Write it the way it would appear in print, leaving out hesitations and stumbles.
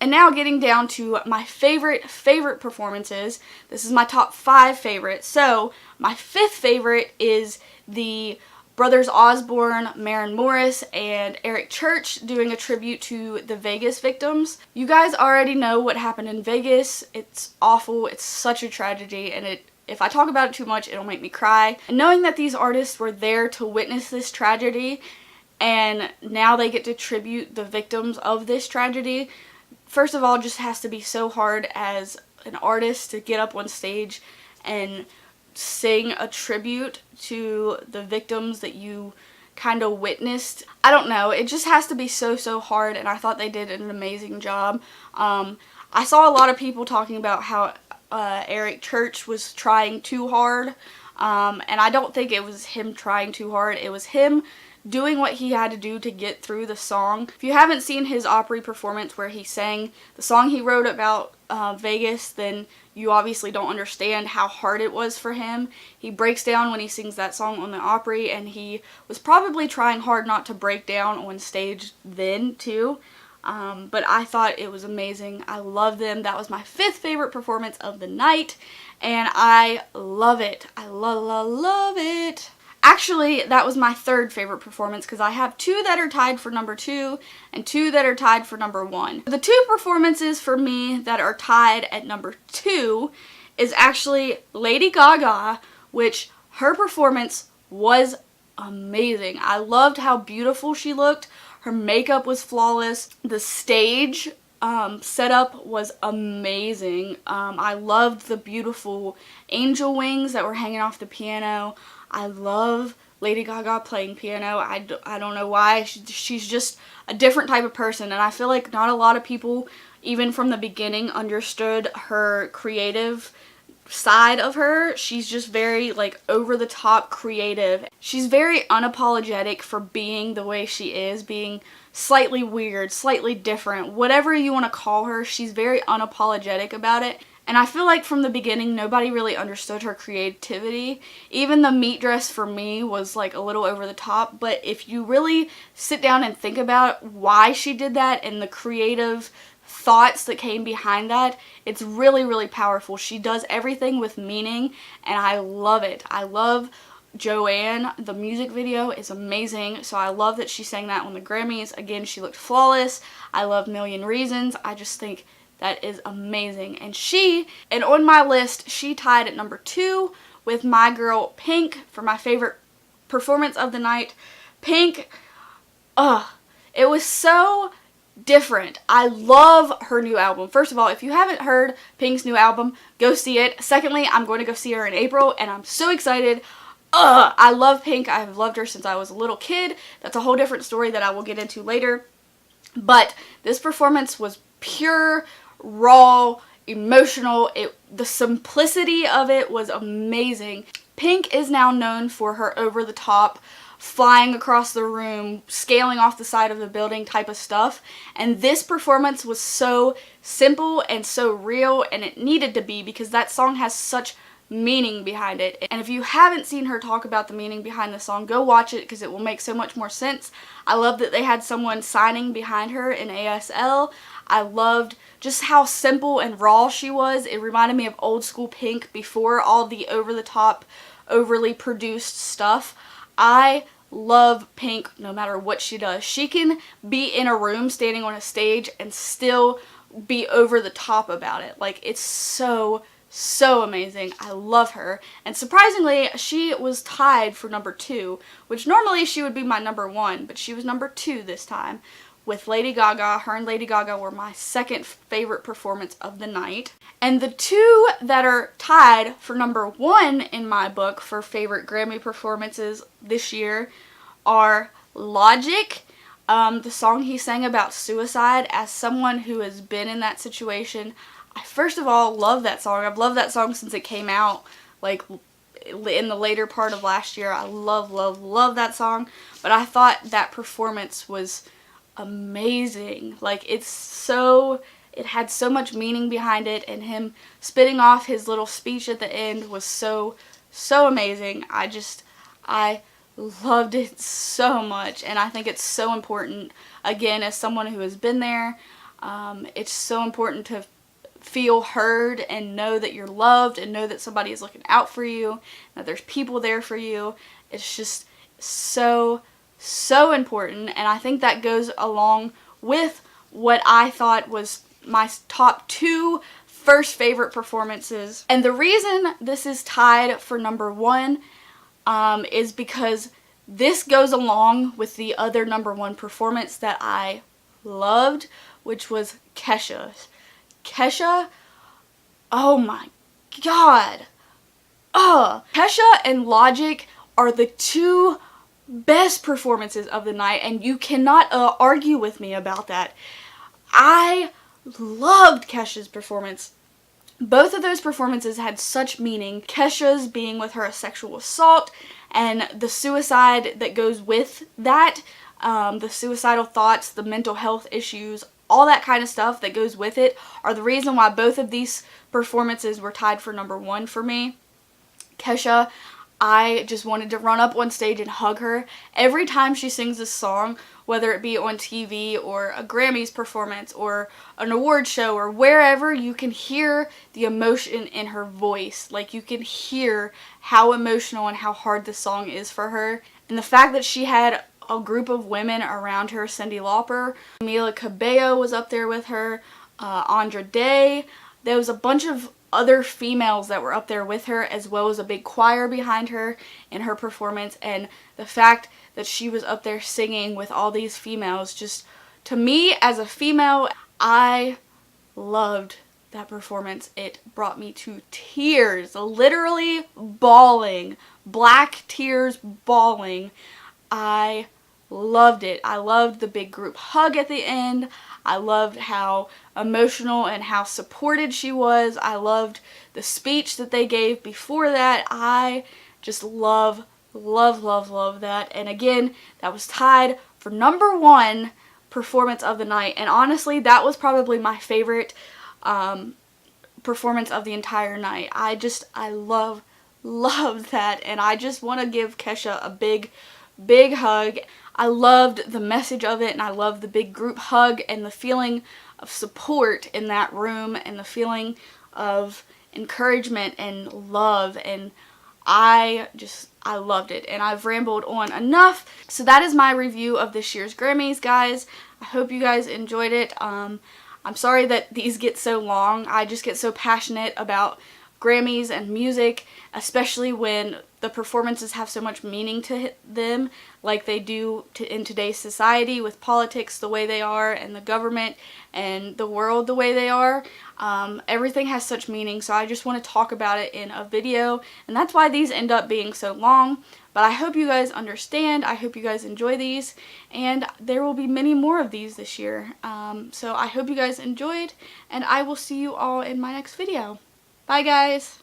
And now getting down to my favorite performances. This is my top 5 favorites. So my 5th favorite is the Brothers Osborne, Maren Morris, and Eric Church doing a tribute to the Vegas victims. You guys already know what happened in Vegas. It's awful. It's such a tragedy, and if I talk about it too much, it'll make me cry. And knowing that these artists were there to witness this tragedy, and now they get to tribute the victims of this tragedy, first of all, just has to be so hard as an artist to get up on stage and sing a tribute to the victims that you kind of witnessed. I don't know, it just has to be so hard, and I thought they did an amazing job. I saw a lot of people talking about how Eric Church was trying too hard, and I don't think it was him trying too hard. It was him doing what he had to do to get through the song. If you haven't seen his Opry performance where he sang the song he wrote about Vegas, then you obviously don't understand how hard it was for him. He breaks down when he sings that song on the Opry, and he was probably trying hard not to break down on stage then too. But I thought it was amazing. I love them. That was my 5th favorite performance of the night, and I love it. I love it. Actually, that was my 3rd favorite performance because I have 2 that are tied for number 2 and 2 that are tied for number 1. The 2 performances for me that are tied at number 2 is actually Lady Gaga, which her performance was amazing. I loved how beautiful she looked. Her makeup was flawless. The stage setup was amazing. I loved the beautiful angel wings that were hanging off the piano. I love Lady Gaga playing piano. I don't know why. She's just a different type of person, and I feel like not a lot of people, even from the beginning, understood her creative side of her. She's just very, like, over-the-top creative. She's very unapologetic for being the way she is, being slightly weird, slightly different, whatever you want to call her. She's very unapologetic about it. And I feel like from the beginning, nobody really understood her creativity. Even the meat dress for me was like a little over the top. But if you really sit down and think about why she did that and the creative thoughts that came behind that, it's really powerful. She does everything with meaning, and I love it. I love Joanne. The music video is amazing, so I love that she sang that on the Grammys. Again, she looked flawless. I love Million Reasons. I just think that is amazing. And on my list, she tied at number 2 with my girl Pink for my favorite performance of the night. Pink, it was so different. I love her new album. First of all, if you haven't heard Pink's new album, go see it. Secondly, I'm going to go see her in April, and I'm so excited. I love Pink. I've loved her since I was a little kid. That's a whole different story that I will get into later. But this performance was pure, raw, emotional. The simplicity of it was amazing. Pink is now known for her over-the-top, flying across the room, scaling off the side of the building type of stuff. And this performance was so simple and so real, and it needed to be because that song has such meaning behind it. And if you haven't seen her talk about the meaning behind the song, go watch it because it will make so much more sense. I love that they had someone signing behind her in ASL. I loved just how simple and raw she was. It reminded me of old school Pink before all the over-the-top, overly produced stuff. I love Pink no matter what she does. She can be in a room standing on a stage and still be over the top about it. Like, it's so amazing. I love her. And surprisingly, she was tied for number 2, which normally she would be my number 1, but she was number 2 this time with Lady Gaga. Her and Lady Gaga were my 2nd favorite performance of the night. And the 2 that are tied for number 1 in my book for favorite Grammy performances this year are Logic, the song he sang about suicide. As someone who has been in that situation, I first of all love that song. I've loved that song since it came out, like in the later part of last year. I love that song. But I thought that performance was amazing. Like, it had so much meaning behind it, and him spitting off his little speech at the end was so amazing. I loved it so much, and I think it's so important. Again, as someone who has been there, It's so important to feel heard and know that you're loved and know that somebody is looking out for you, that there's people there for you. It's just so, so important, and I think that goes along with what I thought was my top 2 first favorite performances. And the reason this is tied for number 1 is because this goes along with the other number 1 performance that I loved, which was Kesha's. Kesha, oh my god. Kesha and Logic are the 2 best performances of the night, and you cannot argue with me about that. I loved Kesha's performance. Both of those performances had such meaning. Kesha's being with her sexual assault and the suicide that goes with that, the suicidal thoughts, the mental health issues, all that kind of stuff that goes with it are the reason why both of these performances were tied for number 1 for me. Kesha, I just wanted to run up on stage and hug her. Every time she sings this song, whether it be on TV or a Grammys performance or an award show or wherever, you can hear the emotion in her voice. Like, you can hear how emotional and how hard this song is for her. And the fact that she had a group of women around her, Cyndi Lauper, Camila Cabello was up there with her, Andra Day. There was a bunch of other females that were up there with her, as well as a big choir behind her in her performance. And the fact that she was up there singing with all these females, just, to me as a female, I loved that performance. It brought me to tears, literally bawling, black tears bawling. I loved it. I loved the big group hug at the end. I loved how emotional and how supported she was. I loved the speech that they gave before that. I just love that. And again, that was tied for number 1 performance of the night. And honestly, that was probably my favorite performance of the entire night. I loved that. And I just want to give Kesha a big hug. I loved the message of it, and I loved the big group hug and the feeling of support in that room and the feeling of encouragement and love, and I loved it. And I've rambled on enough, so that is my review of this year's Grammys, guys. I hope you guys enjoyed it. I'm sorry that these get so long. I just get so passionate about Grammys and music, especially when the performances have so much meaning to them, like they do in today's society with politics the way they are and the government and the world the way they are. Everything has such meaning, so I just want to talk about it in a video, and that's why these end up being so long. But I hope you guys understand. I hope you guys enjoy these, and there will be many more of these this year. So I hope you guys enjoyed, and I will see you all in my next video. Bye, guys.